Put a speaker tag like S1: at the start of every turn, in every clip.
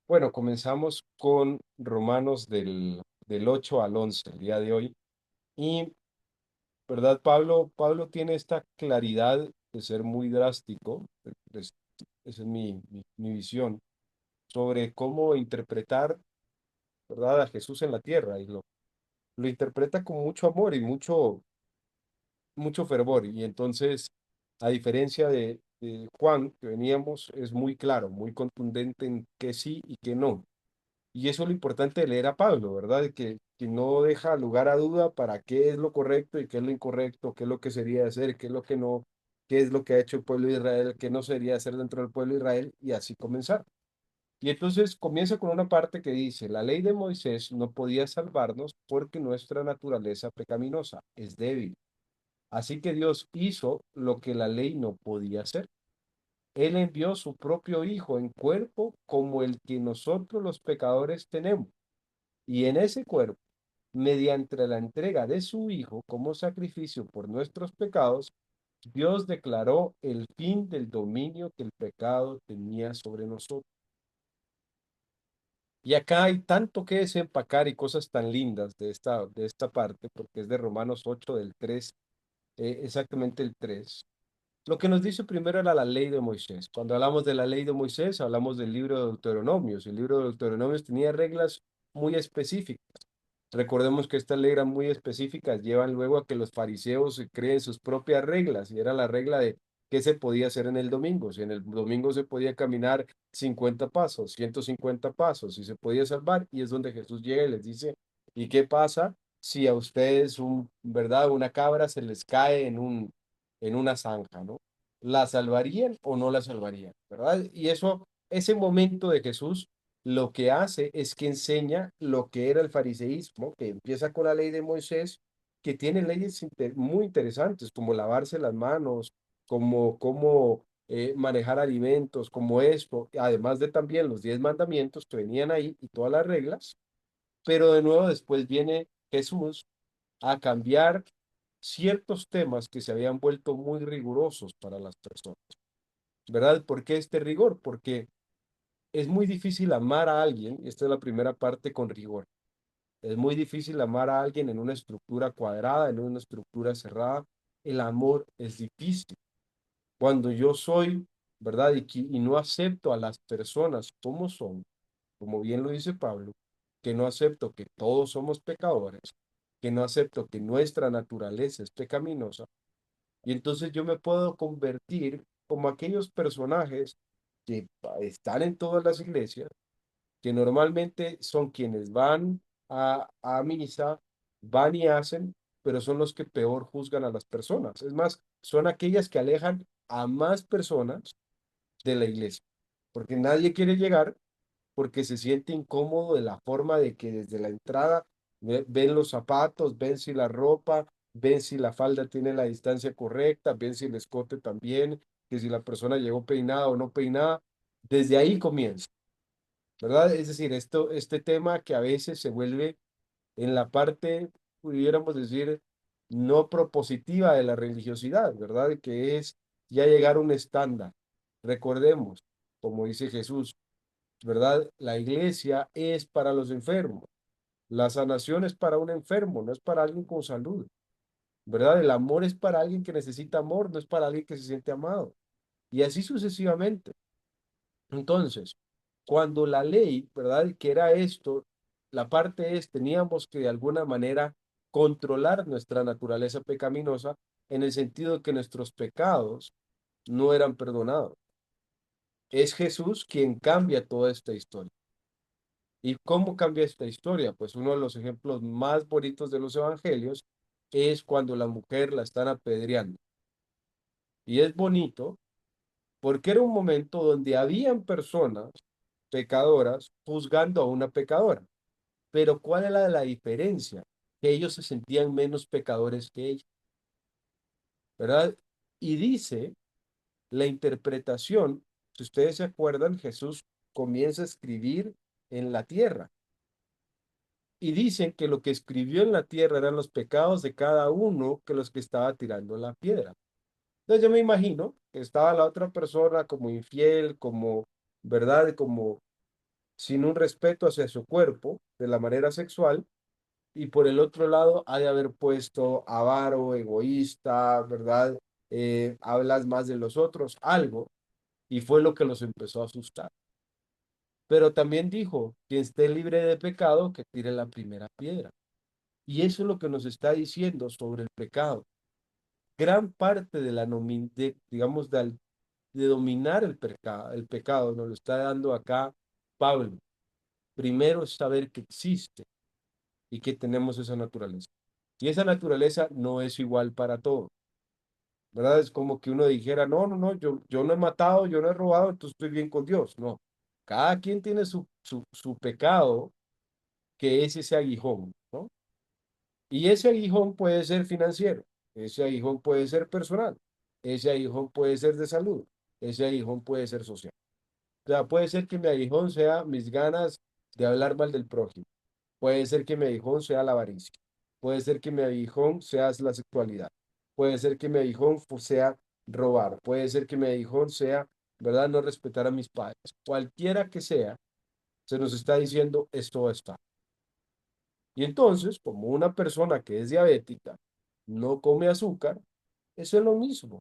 S1: Bueno, comenzamos con Romanos del 8 al 11 el día de hoy. Y, ¿verdad? Pablo tiene esta claridad de ser muy drástico, es- esa es mi visión, sobre cómo interpretar, ¿verdad? A Jesús en la tierra. Y lo interpreta con mucho amor y mucho fervor. Y entonces, a diferencia de Juan, que veníamos, es muy claro, muy contundente en que sí y que no. Y eso es lo importante de leer a Pablo, ¿verdad? Que no deja lugar a duda para qué es lo correcto y qué es lo incorrecto, qué es lo que sería hacer, qué es lo que no, qué es lo que ha hecho el pueblo de Israel, qué no sería hacer dentro del pueblo de Israel, y así comenzar. Y entonces comienza con una parte que dice, la ley de Moisés no podía salvarnos porque nuestra naturaleza pecaminosa es débil. Así que Dios hizo lo que la ley no podía hacer. Él envió su propio Hijo en cuerpo como el que nosotros los pecadores tenemos. Y en ese cuerpo, mediante la entrega de su Hijo como sacrificio por nuestros pecados, Dios declaró el fin del dominio que el pecado tenía sobre nosotros. Y acá hay tanto que desempacar y cosas tan lindas de esta parte, porque es de Romanos 8 del 3, exactamente el 3. Lo que nos dice primero era la ley de Moisés. Cuando hablamos de la ley de Moisés, hablamos del libro de Deuteronomios. El libro de Deuteronomios tenía reglas muy específicas. Recordemos que estas leyes eran muy específicas, llevan luego a que los fariseos se creen sus propias reglas, y era la regla de qué se podía hacer en el domingo. Si en el domingo se podía caminar 50 pasos, 150 pasos, si se podía salvar, y es donde Jesús llega y les dice, ¿y qué pasa si a ustedes, verdad, una cabra se les cae en una zanja, ¿no? ¿La salvarían o no la salvarían? ¿Verdad? Y eso, ese momento de Jesús lo que hace es que enseña lo que era el fariseísmo, que empieza con la ley de Moisés, que tiene leyes muy interesantes, como lavarse las manos, como cómo manejar alimentos, como esto, además de también los 10 mandamientos que venían ahí y todas las reglas, pero de nuevo después viene Jesús a cambiar ciertos temas que se habían vuelto muy rigurosos para las personas, ¿verdad? ¿Por qué este rigor? Porque es muy difícil amar a alguien, y esta es la primera parte con rigor. Es muy difícil amar a alguien en una estructura cuadrada, en una estructura cerrada. El amor es difícil. Cuando yo soy, ¿verdad? Y no acepto a las personas como son, como bien lo dice Pablo, que no acepto que todos somos pecadores, que no acepto que nuestra naturaleza es pecaminosa, y entonces yo me puedo convertir como aquellos personajes que están en todas las iglesias, que normalmente son quienes van a misa, van y hacen, pero son los que peor juzgan a las personas. Es más, son aquellas que alejan a más personas de la iglesia, porque nadie quiere llegar porque se siente incómodo de la forma de que desde la entrada ven los zapatos, ven si la ropa, ven si la falda tiene la distancia correcta, ven si el escote también, que si la persona llegó peinada o no peinada. Desde ahí comienza. ¿Verdad? Es decir, este tema que a veces se vuelve en la parte, pudiéramos decir, no propositiva de la religiosidad, ¿verdad? Que es ya llegar a un estándar. Recordemos, como dice Jesús, ¿verdad? La iglesia es para los enfermos, la sanación es para un enfermo, no es para alguien con salud, ¿verdad? El amor es para alguien que necesita amor, no es para alguien que se siente amado. Y así sucesivamente. Entonces, cuando la ley, ¿verdad? Que era esto, la parte es, teníamos que de alguna manera controlar nuestra naturaleza pecaminosa en el sentido de que nuestros pecados no eran perdonados. Es Jesús quien cambia toda esta historia. ¿Y cómo cambia esta historia? Pues uno de los ejemplos más bonitos de los evangelios es cuando la mujer la están apedreando. Y es bonito porque era un momento donde habían personas pecadoras juzgando a una pecadora. Pero ¿cuál era la diferencia? Que ellos se sentían menos pecadores que ella, ¿verdad? Y dice la interpretación, si ustedes se acuerdan, Jesús comienza a escribir en la tierra y dicen que lo que escribió en la tierra eran los pecados de cada uno que los que estaba tirando la piedra. Entonces yo me imagino que estaba la otra persona como infiel, como, ¿verdad? Como sin un respeto hacia su cuerpo de la manera sexual, y por el otro lado ha de haber puesto avaro, egoísta, ¿verdad? Hablas más de los otros, algo, y fue lo que los empezó a asustar. Pero también dijo, quien esté libre de pecado, que tire la primera piedra. Y eso es lo que nos está diciendo sobre el pecado. Gran parte de la, digamos, de dominar el pecado, nos lo está dando acá Pablo. Primero es saber que existe y que tenemos esa naturaleza. Y esa naturaleza no es igual para todos, ¿verdad? Es como que uno dijera, no, no, no, yo no he matado, yo no he robado, entonces estoy bien con Dios. No, cada quien tiene su pecado, que es ese aguijón, ¿no? Y ese aguijón puede ser financiero, ese aguijón puede ser personal, ese aguijón puede ser de salud, ese aguijón puede ser social. O sea, puede ser que mi aguijón sea mis ganas de hablar mal del prójimo. Puede ser que mi aguijón sea la avaricia. Puede ser que mi aguijón sea la sexualidad. Puede ser que mi aguijón sea robar. Puede ser que mi aguijón sea, ¿verdad? No respetar a mis padres. Cualquiera que sea, se nos está diciendo esto está. Y entonces, como una persona que es diabética no come azúcar, eso es lo mismo.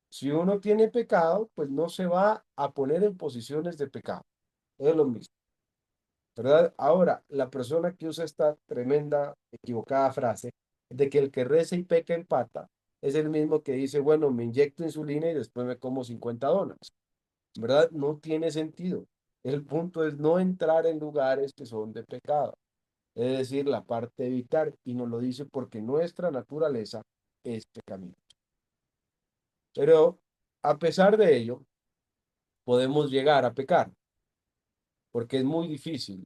S1: Si uno tiene pecado, pues no se va a poner en posiciones de pecado. Es lo mismo. ¿Verdad? Ahora, la persona que usa esta tremenda, equivocada frase de que el que reza y peca empata, es el mismo que dice, bueno, me inyecto insulina y después me como 50 donas. ¿Verdad? No tiene sentido. El punto es no entrar en lugares que son de pecado. Es decir, la parte de evitar, y nos lo dice porque nuestra naturaleza es pecaminosa. Pero a pesar de ello, podemos llegar a pecar, porque es muy difícil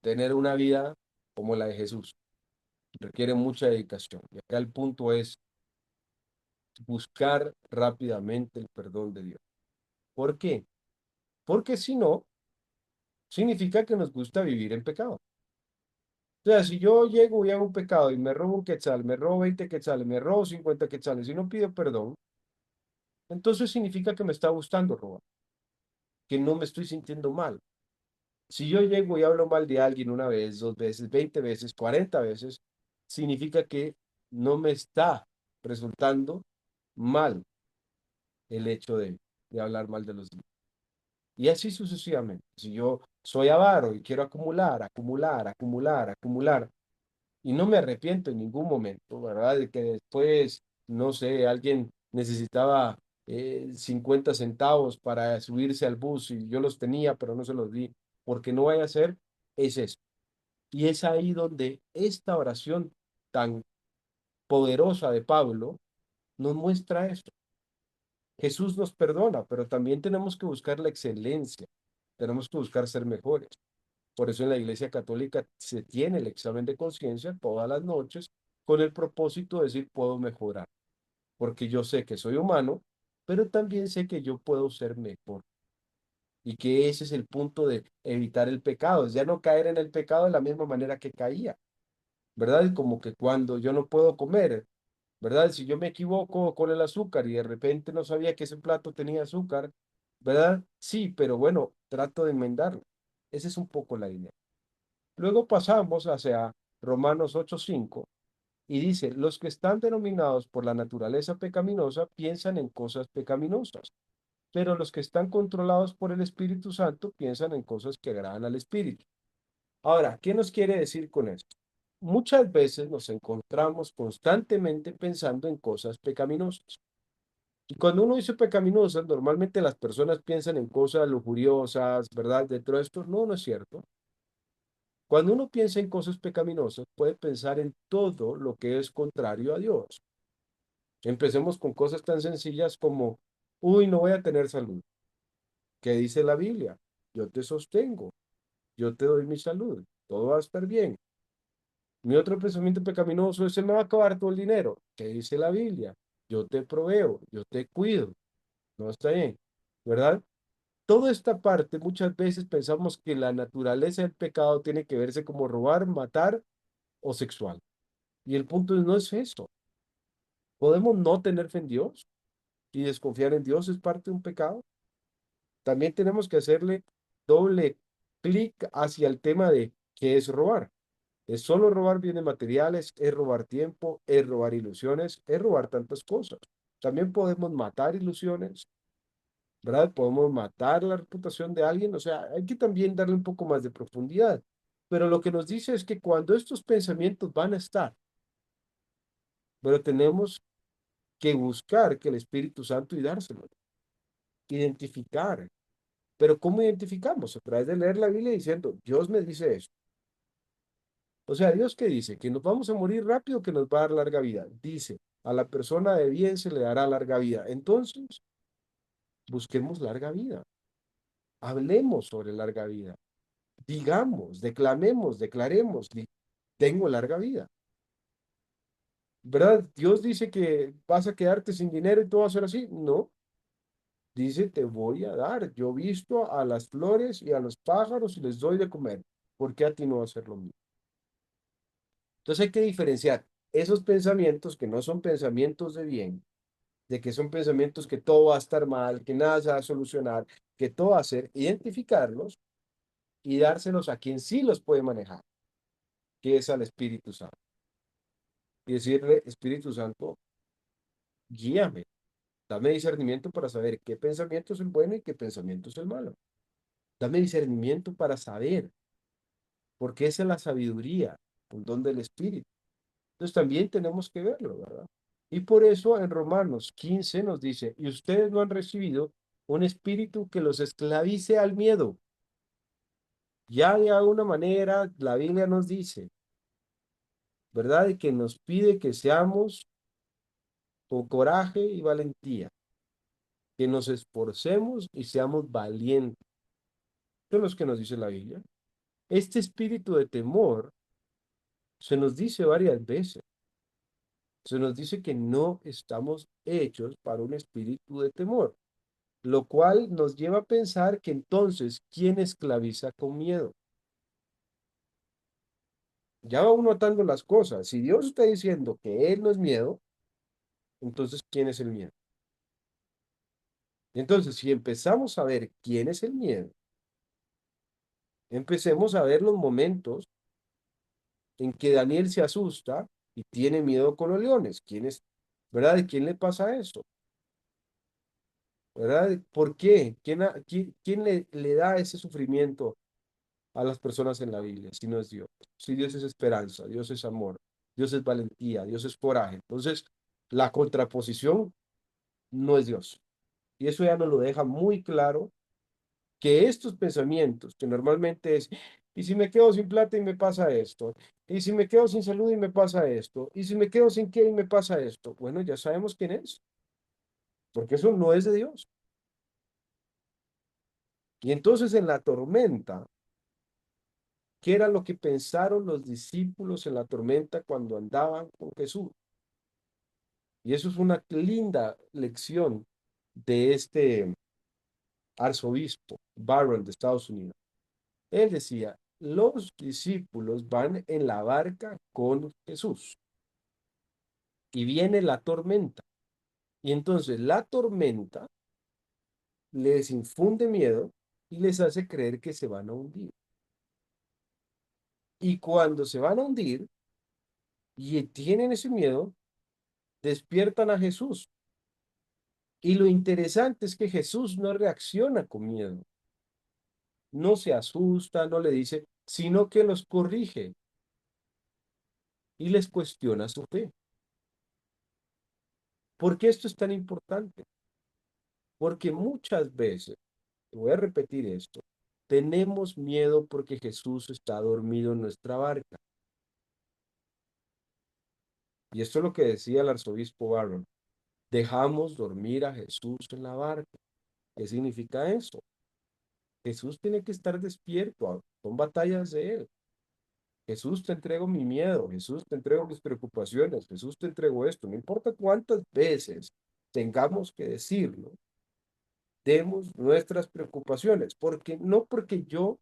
S1: tener una vida como la de Jesús. Requiere mucha dedicación. Y acá el punto es buscar rápidamente el perdón de Dios. ¿Por qué? Porque si no, significa que nos gusta vivir en pecado. O sea, si yo llego y hago un pecado y me robo un quetzal, me robo 20 quetzales, me robo 50 quetzales y no pido perdón, entonces significa que me está gustando robar, que no me estoy sintiendo mal. Si yo llego y hablo mal de alguien una vez, dos veces, 20 veces, 40 veces, significa que no me está resultando mal el hecho de hablar mal de los demás. Y así sucesivamente. Si yo soy avaro y quiero acumular, acumular, acumular, acumular, y no me arrepiento en ningún momento, ¿verdad? De que después, no sé, alguien necesitaba 50 centavos para subirse al bus y yo los tenía, pero no se los di, porque no vaya a ser, es eso. Y es ahí donde esta oración tan poderosa de Pablo nos muestra esto. Jesús nos perdona, pero también tenemos que buscar la excelencia, tenemos que buscar ser mejores. Por eso en la Iglesia Católica se tiene el examen de conciencia todas las noches con el propósito de decir puedo mejorar, porque yo sé que soy humano, pero también sé que yo puedo ser mejor y que ese es el punto de evitar el pecado, es ya no caer en el pecado de la misma manera que caía, ¿verdad? Y como que cuando yo no puedo comer, ¿verdad? Si yo me equivoco con el azúcar y de repente no sabía que ese plato tenía azúcar, ¿verdad? Sí, pero bueno, trato de enmendarlo. Esa es un poco la idea. Luego pasamos hacia Romanos 8:5 y dice, los que están denominados por la naturaleza pecaminosa piensan en cosas pecaminosas, pero los que están controlados por el Espíritu Santo piensan en cosas que agradan al Espíritu. Ahora, ¿qué nos quiere decir con esto? Muchas veces nos encontramos constantemente pensando en cosas pecaminosas. Y cuando uno dice pecaminosas, normalmente las personas piensan en cosas lujuriosas, ¿verdad? Dentro de esto, no, no es cierto. Cuando uno piensa en cosas pecaminosas, puede pensar en todo lo que es contrario a Dios. Empecemos con cosas tan sencillas como, uy, no voy a tener salud. ¿Qué dice la Biblia? Yo te sostengo, yo te doy mi salud, todo va a estar bien. Mi otro pensamiento pecaminoso es, se me va a acabar todo el dinero. ¿Qué dice la Biblia? Yo te proveo, yo te cuido. No está bien, ¿verdad? Toda esta parte, muchas veces pensamos que la naturaleza del pecado tiene que verse como robar, matar o sexual. Y el punto no es eso. Podemos no tener fe en Dios y desconfiar en Dios es parte de un pecado. También tenemos que hacerle doble, clic hacia el tema de qué es robar. Es solo robar bienes materiales, es robar tiempo, es robar ilusiones, es robar tantas cosas. También podemos matar ilusiones, ¿verdad? Podemos matar la reputación de alguien, o sea, hay que también darle un poco más de profundidad. Pero lo que nos dice es que cuando estos pensamientos van a estar, pero tenemos que buscar que el Espíritu Santo y dárselo, identificar. Pero ¿cómo identificamos? A través de leer la Biblia diciendo, Dios me dice esto. O sea, Dios qué dice, que nos vamos a morir rápido, que nos va a dar larga vida. Dice, a la persona de bien se le dará larga vida. Entonces, busquemos larga vida. Hablemos sobre larga vida. Digamos, declamemos, declaremos, tengo larga vida. ¿Verdad? Dios dice que vas a quedarte sin dinero y todo va a ser así. No, dice, te voy a dar. Yo visto a las flores y a los pájaros y les doy de comer. ¿Por qué a ti no va a ser lo mismo? Entonces hay que diferenciar esos pensamientos que no son pensamientos de bien, de que son pensamientos que todo va a estar mal, que nada se va a solucionar, que todo va a ser, identificarlos y dárselos a quien sí los puede manejar, que es al Espíritu Santo. Y decirle, Espíritu Santo, guíame, dame discernimiento para saber qué pensamiento es el bueno y qué pensamiento es el malo. Dame discernimiento para saber, porque esa es la sabiduría, un don del Espíritu. Entonces también tenemos que verlo, ¿verdad? Y por eso en Romanos 15 nos dice, y ustedes no han recibido un espíritu que los esclavice al miedo. Ya de alguna manera la Biblia nos dice, ¿verdad? Y que nos pide que seamos con coraje y valentía, que nos esforcemos y seamos valientes. Eso es lo que nos dice la Biblia. Este espíritu de temor se nos dice varias veces. Se nos dice que no estamos hechos para un espíritu de temor, lo cual nos lleva a pensar que entonces, ¿quién esclaviza con miedo? Ya va uno atando las cosas. Si Dios está diciendo que Él no es miedo, entonces, ¿quién es el miedo? Entonces, si empezamos a ver quién es el miedo, empecemos a ver los momentos en que Daniel se asusta y tiene miedo con los leones. ¿Quién es, verdad? ¿De quién le pasa eso? ¿Verdad? ¿Por qué? ¿Quién le da ese sufrimiento a las personas en la Biblia, si no es Dios? Si Dios es esperanza, Dios es amor, Dios es valentía, Dios es coraje. Entonces, la contraposición no es Dios. Y eso ya nos lo deja muy claro que estos pensamientos, que normalmente es, ¿y si me quedo sin plata y me pasa esto? ¿Y si me quedo sin salud y me pasa esto? ¿Y si me quedo sin qué y me pasa esto? Bueno, ya sabemos quién es, porque eso no es de Dios. Y entonces en la tormenta, ¿qué era lo que pensaron los discípulos en la tormenta cuando andaban con Jesús? Y eso es una linda lección de este arzobispo Barron de Estados Unidos. Él decía, los discípulos van en la barca con Jesús y viene la tormenta. Y entonces la tormenta les infunde miedo y les hace creer que se van a hundir. Y cuando se van a hundir y tienen ese miedo, despiertan a Jesús. Y lo interesante es que Jesús no reacciona con miedo, no se asusta, no le dice, sino que los corrige y les cuestiona su fe. ¿Por qué esto es tan importante? Porque muchas veces, voy a repetir esto, tenemos miedo porque Jesús está dormido en nuestra barca. Y esto es lo que decía el arzobispo Barron. Dejamos dormir a Jesús en la barca. ¿Qué significa eso? Jesús tiene que estar despierto. Son batallas de él. Jesús, te entrego mi miedo. Jesús, te entrego mis preocupaciones. Jesús, te entrego esto. No importa cuántas veces tengamos que decirlo, demos nuestras preocupaciones. Porque no porque yo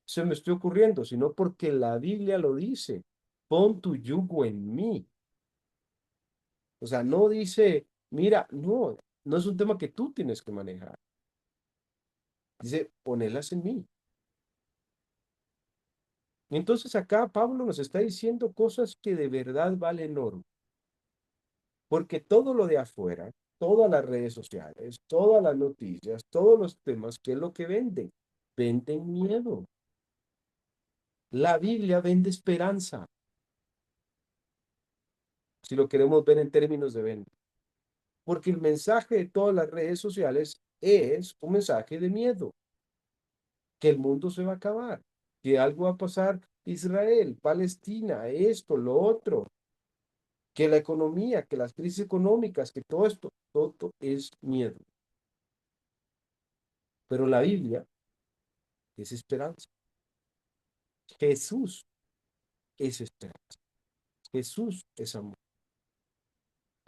S1: se me esté ocurriendo, sino porque la Biblia lo dice. Pon tu yugo en mí. O sea, no dice, mira, no, no es un tema que tú tienes que manejar. Dice, ponelas en mí. Entonces acá Pablo nos está diciendo cosas que de verdad valen oro, porque todo lo de afuera, todas las redes sociales, todas las noticias, todos los temas, ¿qué es lo que venden? Venden miedo. La Biblia vende esperanza, si lo queremos ver en términos de venta, porque el mensaje de todas las redes sociales es un mensaje de miedo, que el mundo se va a acabar, que algo va a pasar Israel, Palestina, esto, lo otro, que la economía, que las crisis económicas, que todo esto, todo es miedo. Pero la Biblia es esperanza. Jesús es esperanza. Jesús es amor.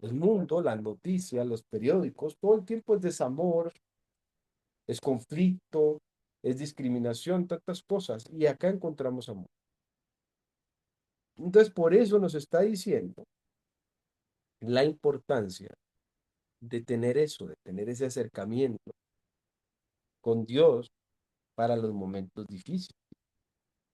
S1: El mundo, las noticias, los periódicos, todo el tiempo es desamor, es conflicto, es discriminación, tantas cosas. Y acá encontramos amor. Entonces, por eso nos está diciendo la importancia de tener eso, de tener ese acercamiento con Dios para los momentos difíciles.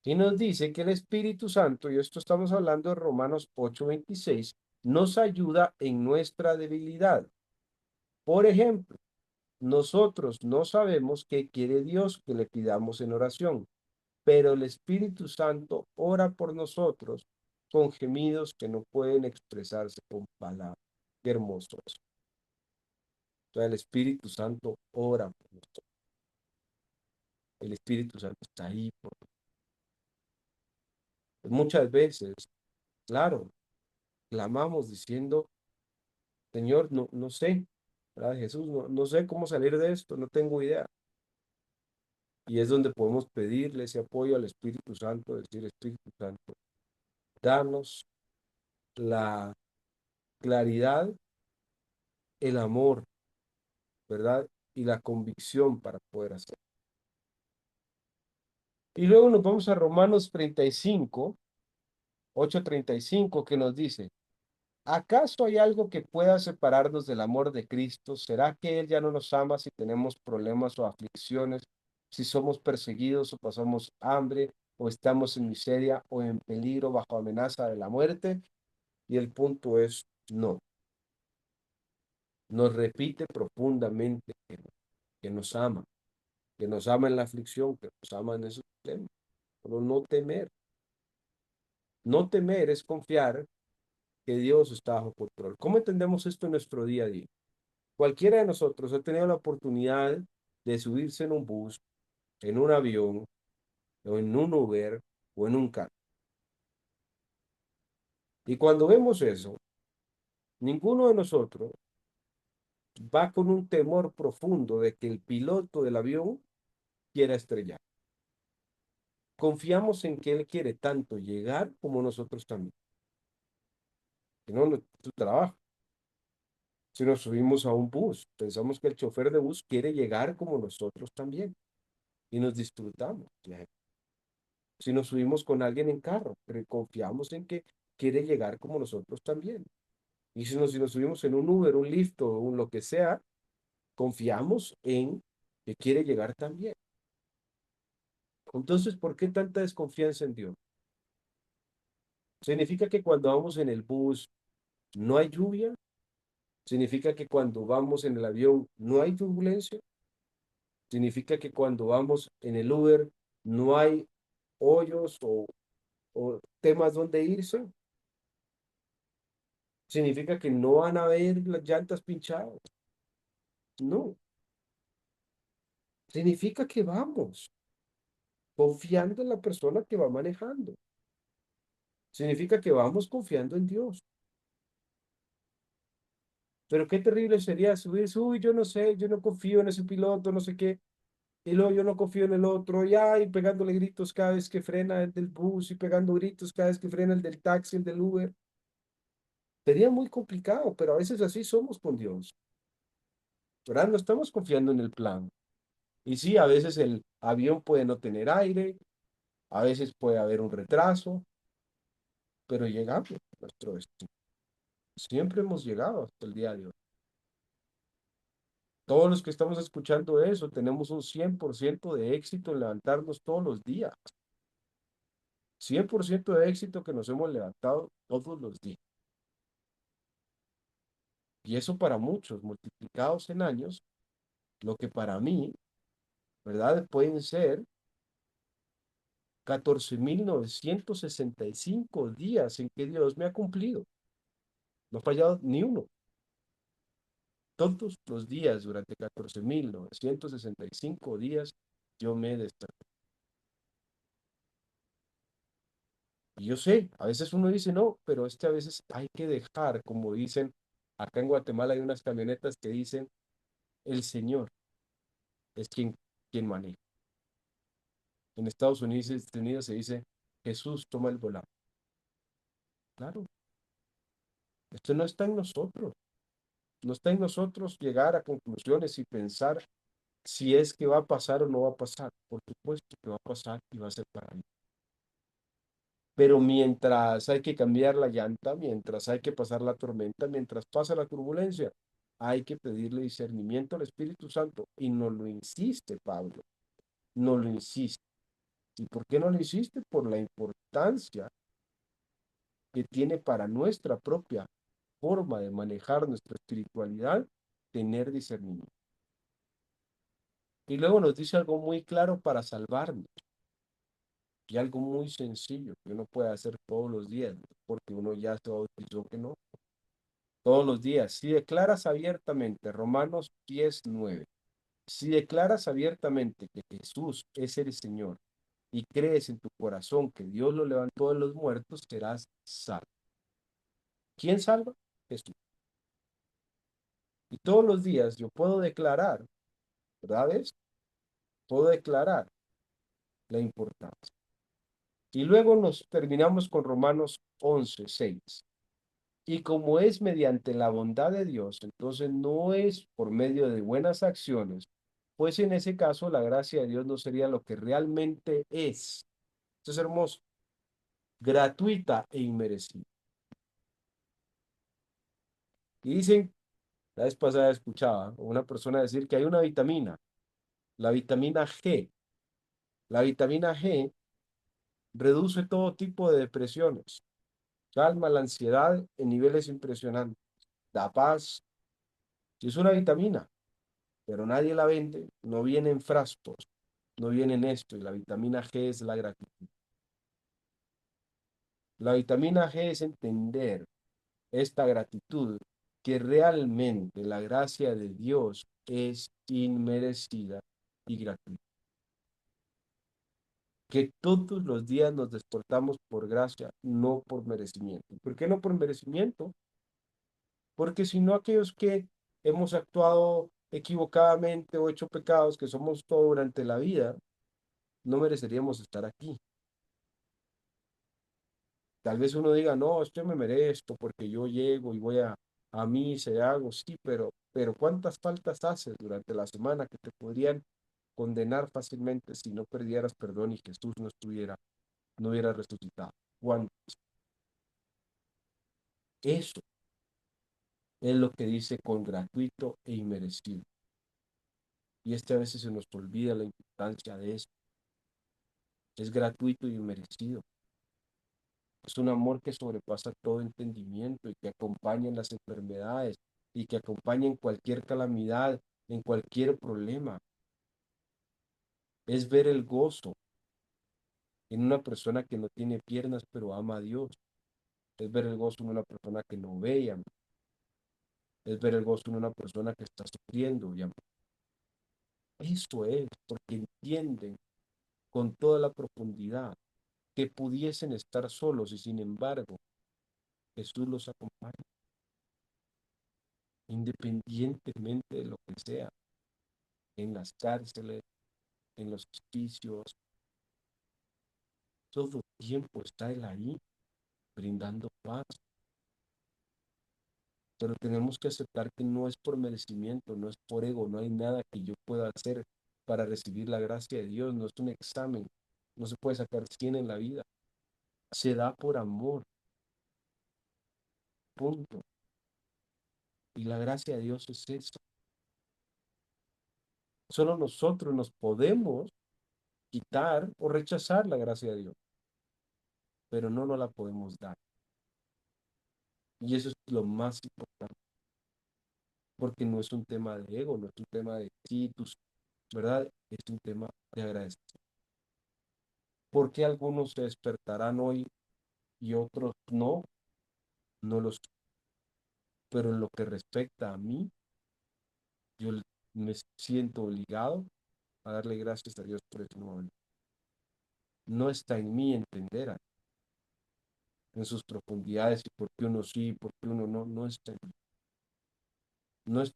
S1: Y nos dice que el Espíritu Santo, y esto estamos hablando de Romanos 8:26, nos ayuda en nuestra debilidad. Por ejemplo, nosotros no sabemos qué quiere Dios que le pidamos en oración, pero el Espíritu Santo ora por nosotros con gemidos que no pueden expresarse con palabras. Qué hermoso eso. O sea, el Espíritu Santo ora por nosotros. El Espíritu Santo está ahí. Muchas veces, claro, clamamos diciendo, Señor, no sé, ¿verdad? Jesús, no sé cómo salir de esto, no tengo idea. Y es donde podemos pedirle ese apoyo al Espíritu Santo, decir, Espíritu Santo, danos la claridad, el amor, ¿verdad? Y la convicción para poder hacer. Y luego nos vamos a Romanos 35, 8:35, que nos dice, ¿acaso hay algo que pueda separarnos del amor de Cristo? ¿Será que Él ya no nos ama si tenemos problemas o aflicciones, si somos perseguidos o pasamos hambre, o estamos en miseria o en peligro bajo amenaza de la muerte? Y el punto es no. Nos repite profundamente que nos ama en la aflicción, que nos ama en esos problemas. Pero no temer. No temer es confiar que Dios está bajo control. ¿Cómo entendemos esto en nuestro día a día? Cualquiera de nosotros ha tenido la oportunidad de subirse en un bus, en un avión, o en un Uber, o en un carro. Y cuando vemos eso, ninguno de nosotros va con un temor profundo de que el piloto del avión quiera estrellar. Confiamos en que él quiere tanto llegar como nosotros también. Que no, no es tu trabajo. Si nos subimos a un bus, pensamos que el chofer de bus quiere llegar como nosotros también. Y nos disfrutamos. Si nos subimos con alguien en carro, pero confiamos en que quiere llegar como nosotros también. Y si nos subimos en un Uber, un Lyft o un lo que sea, confiamos en que quiere llegar también. Entonces, ¿por qué tanta desconfianza en Dios? ¿Significa que cuando vamos en el bus no hay lluvia? ¿Significa que cuando vamos en el avión no hay turbulencia? ¿Significa que cuando vamos en el Uber no hay hoyos o temas donde irse? ¿Significa que no van a haber las llantas pinchadas? No. Significa que vamos confiando en la persona que va manejando. Significa que vamos confiando en Dios. Pero qué terrible sería subirse, uy, yo no sé, yo no confío en ese piloto, no sé qué, y luego yo no confío en el otro, y ay, pegándole gritos cada vez que frena el del bus y pegando gritos cada vez que frena el del taxi, el del Uber. Sería muy complicado, pero a veces así somos con Dios, ¿verdad? No estamos confiando en el plan. Y sí, a veces el avión puede no tener aire, a veces puede haber un retraso, pero llegamos a nuestro destino. Siempre hemos llegado hasta el día de hoy. Todos los que estamos escuchando eso, tenemos un 100% de éxito en levantarnos todos los días. 100% de éxito que nos hemos levantado todos los días. Y eso para muchos, multiplicados en años, lo que para mí, ¿verdad? Pueden ser 14.965 días en que Dios me ha cumplido. No ha fallado ni uno. Todos los días, durante 14.965 días, yo me he destacado. Y yo sé, a veces uno dice no, pero a veces hay que dejar, como dicen, acá en Guatemala hay unas camionetas que dicen, el Señor es quien maneja. En Estados Unidos se dice, Jesús toma el volante. Claro, esto no está en nosotros. No está en nosotros llegar a conclusiones y pensar si es que va a pasar o no va a pasar. Por supuesto que va a pasar y va a ser para mí. Pero mientras hay que cambiar la llanta, mientras hay que pasar la tormenta, mientras pasa la turbulencia, hay que pedirle discernimiento al Espíritu Santo. Y no lo insiste Pablo, no lo insiste. ¿Y por qué no lo insiste? Por la importancia que tiene para nuestra propia forma de manejar nuestra espiritualidad, tener discernimiento. Y luego nos dice algo muy claro para salvarnos y algo muy sencillo que uno puede hacer todos los días, porque uno ya se bautizó que no. Todos los días, si declaras abiertamente, Romanos 10:9, si declaras abiertamente que Jesús es el Señor y crees en tu corazón que Dios lo levantó de los muertos, serás salvo. ¿Quién salva? Jesús. Y todos los días yo puedo declarar, ¿verdad? Puedo declarar la importancia. Y luego nos terminamos con Romanos 11:6. Y como es mediante la bondad de Dios, entonces no es por medio de buenas acciones, pues en ese caso la gracia de Dios no sería lo que realmente es. Esto es hermoso, gratuita e inmerecida. Y dicen, la vez pasada escuchaba a una persona decir que hay una vitamina, la vitamina G. La vitamina G reduce todo tipo de depresiones, calma la ansiedad en niveles impresionantes, da paz. Y es una vitamina, pero nadie la vende, no viene en frascos, no viene en esto, y la vitamina G es la gratitud. La vitamina G es entender esta gratitud, que realmente la gracia de Dios es inmerecida y gratuita. Que todos los días nos despertamos por gracia, no por merecimiento. ¿Por qué no por merecimiento? Porque si no, aquellos que hemos actuado equivocadamente o hecho pecados, que somos todo durante la vida, no mereceríamos estar aquí. Tal vez uno diga, no, esto me merezco porque yo llego y voy a misa y hago, sí, pero ¿cuántas faltas haces durante la semana que te podrían condenar fácilmente si no perdieras perdón y Jesús no hubiera resucitado? ¿Cuántas? Eso es lo que dice con gratuito e inmerecido. Y a veces se nos olvida la importancia de eso. Es gratuito y inmerecido. Es un amor que sobrepasa todo entendimiento y que acompaña en las enfermedades y que acompaña en cualquier calamidad, en cualquier problema. Es ver el gozo en una persona que no tiene piernas pero ama a Dios. Es ver el gozo en una persona que no ve y ama. Es ver el gozo en una persona que está sufriendo y ama. Eso es porque entienden con toda la profundidad que pudiesen estar solos y sin embargo Jesús los acompaña independientemente de lo que sea, en las cárceles, en los hospicios, todo el tiempo está Él ahí, brindando paz. Pero tenemos que aceptar que no es por merecimiento, no es por ego, no hay nada que yo pueda hacer para recibir la gracia de Dios, no es un examen, no se puede sacar 100 en la vida, se da por amor, punto. Y la gracia de Dios es eso. Solo nosotros nos podemos quitar o rechazar la gracia de Dios. pero no nos la podemos dar. Y eso es lo más importante, porque no es un tema de ego, no es un tema de títulos, ¿verdad? Es un tema de agradecimiento. ¿Por qué algunos se despertarán hoy y otros no? No lo sé. Pero en lo que respecta a mí, yo me siento obligado a darle gracias a Dios por ese momento. No está en mí entender en sus profundidades y por qué uno sí, por qué uno no, no está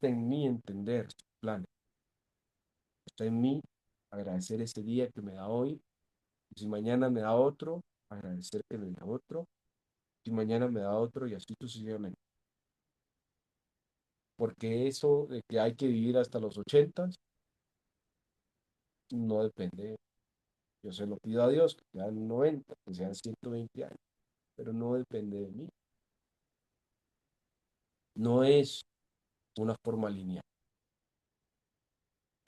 S1: en mí entender sus planes. Está en mí agradecer ese día que me da hoy. Y si mañana me da otro, agradecer que me da otro. Si mañana me da otro y así sucesivamente. Porque eso de que hay que vivir hasta los 80 no depende. Yo se lo pido a Dios, que sean 90, que sean 120 años, pero no depende de mí. No es una forma lineal.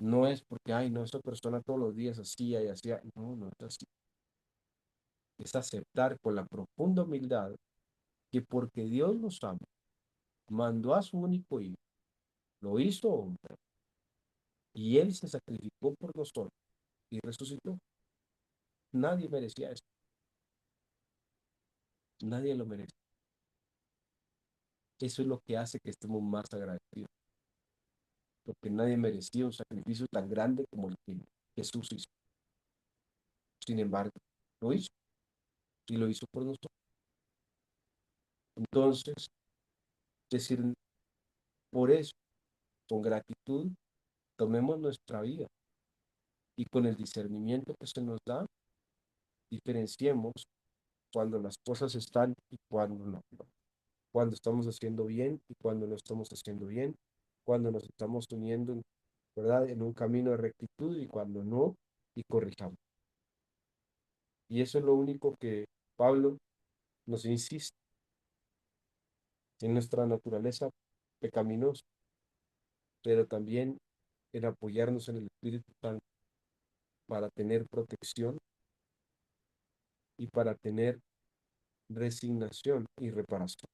S1: No es porque, ay, no, esa persona todos los días hacía y hacía. No, no es así. Es aceptar con la profunda humildad que porque Dios nos ama, mandó a su único hijo, lo hizo hombre, y él se sacrificó por nosotros y resucitó. Nadie merecía eso. Nadie lo merece. Eso es lo que hace que estemos más agradecidos. Porque nadie merecía un sacrificio tan grande como el que Jesús hizo. Sin embargo, lo hizo y lo hizo por nosotros. Entonces, decir por eso, con gratitud, tomemos nuestra vida y con el discernimiento que se nos da, diferenciemos cuando las cosas están y cuando no. Cuando estamos haciendo bien y cuando no estamos haciendo bien, cuando nos estamos uniendo, ¿verdad? En un camino de rectitud y cuando no, y corrijamos. Y eso es lo único que Pablo nos insiste en nuestra naturaleza pecaminosa, pero también en apoyarnos en el Espíritu Santo para tener protección y para tener resignación y reparación.